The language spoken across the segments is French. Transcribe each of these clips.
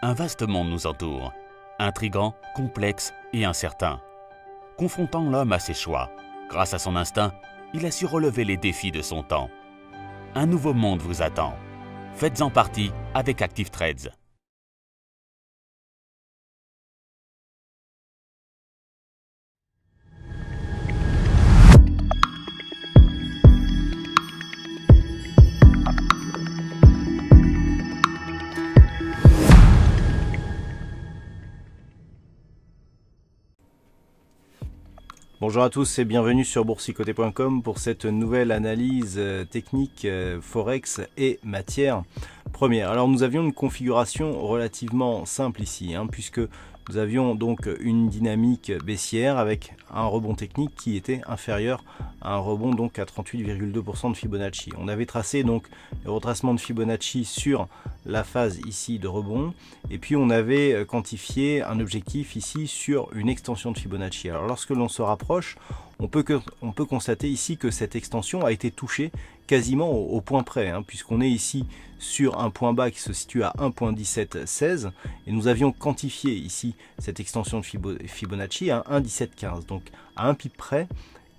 Un vaste monde nous entoure, intrigant, complexe et incertain. Confrontant l'homme à ses choix, grâce à son instinct, il a su relever les défis de son temps. Un nouveau monde vous attend. Faites-en partie avec Active Trades. Bonjour à tous et bienvenue sur boursicoté.com pour cette nouvelle analyse technique Forex et matières premières. Alors nous avions une configuration relativement simple ici, puisque nous avions donc une dynamique baissière avec un rebond technique qui était inférieur à un rebond donc à 38,2% de Fibonacci. On avait tracé donc le retracement de Fibonacci sur la phase ici de rebond et puis on avait quantifié un objectif ici sur une extension de Fibonacci. Alors lorsque l'on se rapproche, on peut constater ici que cette extension a été touchée quasiment au point près, puisqu'on est ici sur un point bas qui se situe à 1.1716 et nous avions quantifié ici cette extension de Fibonacci à 1.1715, donc à un pip près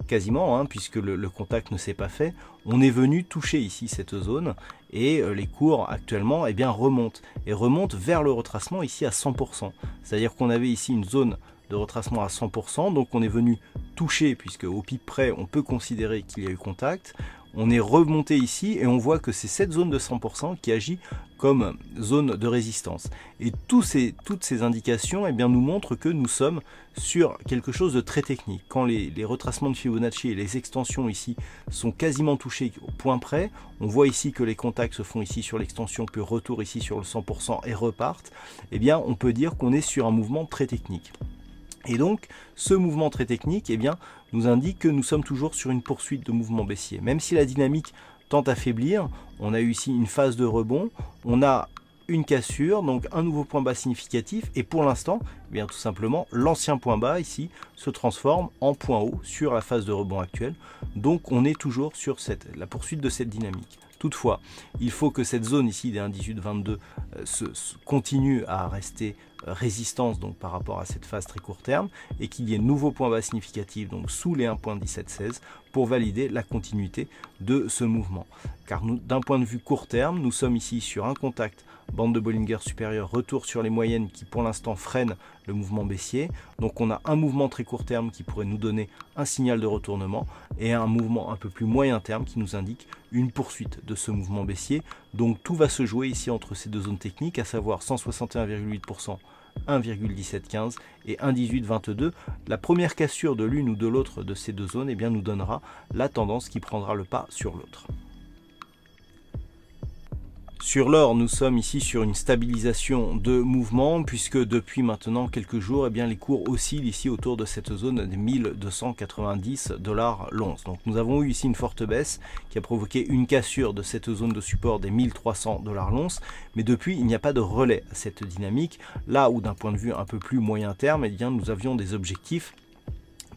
quasiment, puisque le contact ne s'est pas fait, on est venu toucher ici cette zone et les cours actuellement remontent vers le retracement ici à 100%, c'est-à-dire qu'on avait ici une zone de retracement à 100%, donc on est venu toucher, puisque au pic près on peut considérer qu'il y a eu contact. On est remonté ici et on voit que c'est cette zone de 100% qui agit comme zone de résistance. Et toutes ces indications nous montrent que nous sommes sur quelque chose de très technique. Quand les retracements de Fibonacci et les extensions ici sont quasiment touchés au point près, on voit ici que les contacts se font ici sur l'extension, puis retour ici sur le 100% et repartent, on peut dire qu'on est sur un mouvement très technique. Et donc, ce mouvement très technique nous indique que nous sommes toujours sur une poursuite de mouvement baissier. Même si la dynamique tente à faiblir, on a eu ici une phase de rebond, on a une cassure, donc un nouveau point bas significatif, et pour l'instant, tout simplement, l'ancien point bas ici se transforme en point haut sur la phase de rebond actuelle. Donc on est toujours sur la poursuite de cette dynamique. Toutefois, il faut que cette zone ici des 1,1822 continue à rester résistance donc par rapport à cette phase très court terme et qu'il y ait de nouveaux points bas significatifs donc sous les 1.1716 pour valider la continuité de ce mouvement. Car d'un point de vue court terme, nous sommes ici sur un contact bande de Bollinger supérieure, retour sur les moyennes qui pour l'instant freinent le mouvement baissier. Donc on a un mouvement très court terme qui pourrait nous donner un signal de retournement et un mouvement un peu plus moyen terme qui nous indique une poursuite de ce mouvement baissier. Donc tout va se jouer ici entre ces deux zones techniques, à savoir 161,8%, 1,1715 et 1,1822. La première cassure de l'une ou de l'autre de ces deux zones nous donnera la tendance qui prendra le pas sur l'autre. Sur l'or, nous sommes ici sur une stabilisation de mouvement puisque depuis maintenant quelques jours, les cours oscillent ici autour de cette zone des 1290 $ l'once. Donc nous avons eu ici une forte baisse qui a provoqué une cassure de cette zone de support des 1300 $ l'once. Mais depuis, il n'y a pas de relais à cette dynamique. Là où d'un point de vue un peu plus moyen terme, nous avions des objectifs.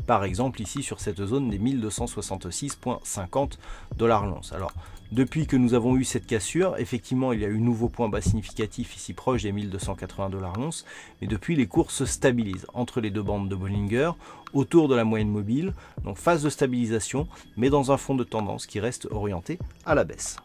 Par exemple ici sur cette zone des 1266,50 $ l'once. Alors depuis que nous avons eu cette cassure, effectivement il y a eu un nouveau point bas significatif ici proche des 1280 $ l'once, mais depuis les cours se stabilisent entre les deux bandes de Bollinger, autour de la moyenne mobile, donc phase de stabilisation, mais dans un fond de tendance qui reste orienté à la baisse.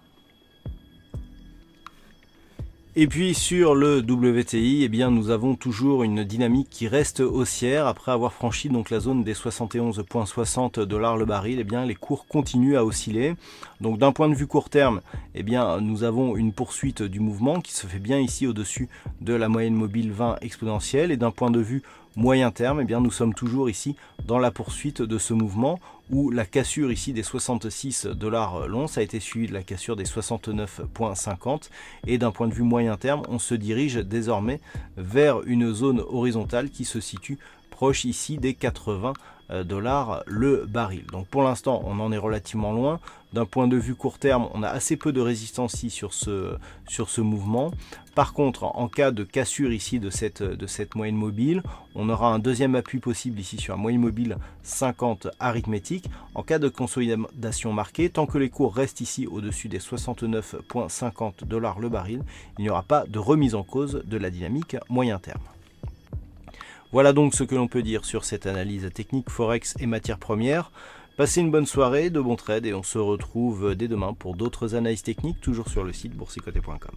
Et puis sur le WTI, nous avons toujours une dynamique qui reste haussière après avoir franchi donc la zone des 71,60 $ le baril. Les cours continuent à osciller. Donc d'un point de vue court terme, nous avons une poursuite du mouvement qui se fait bien ici au-dessus de la moyenne mobile 20 exponentielle. Et d'un point de vue moyen terme, nous sommes toujours ici dans la poursuite de ce mouvement où la cassure ici des 66 $ l'once a été suivie de la cassure des 69,50 et d'un point de vue moyen terme, on se dirige désormais vers une zone horizontale qui se situe proche ici des 80 dollars le baril. Donc pour l'instant, on en est relativement loin. D'un point de vue court terme, on a assez peu de résistance ici sur ce mouvement. Par contre, en cas de cassure ici de cette moyenne mobile, on aura un deuxième appui possible ici sur la moyenne mobile 50 arithmétique. En cas de consolidation marquée, tant que les cours restent ici au-dessus des 69,50 $ le baril, il n'y aura pas de remise en cause de la dynamique moyen terme. Voilà donc ce que l'on peut dire sur cette analyse technique Forex et matières premières. Passez une bonne soirée, de bons trades et on se retrouve dès demain pour d'autres analyses techniques, toujours sur le site boursicoté.com.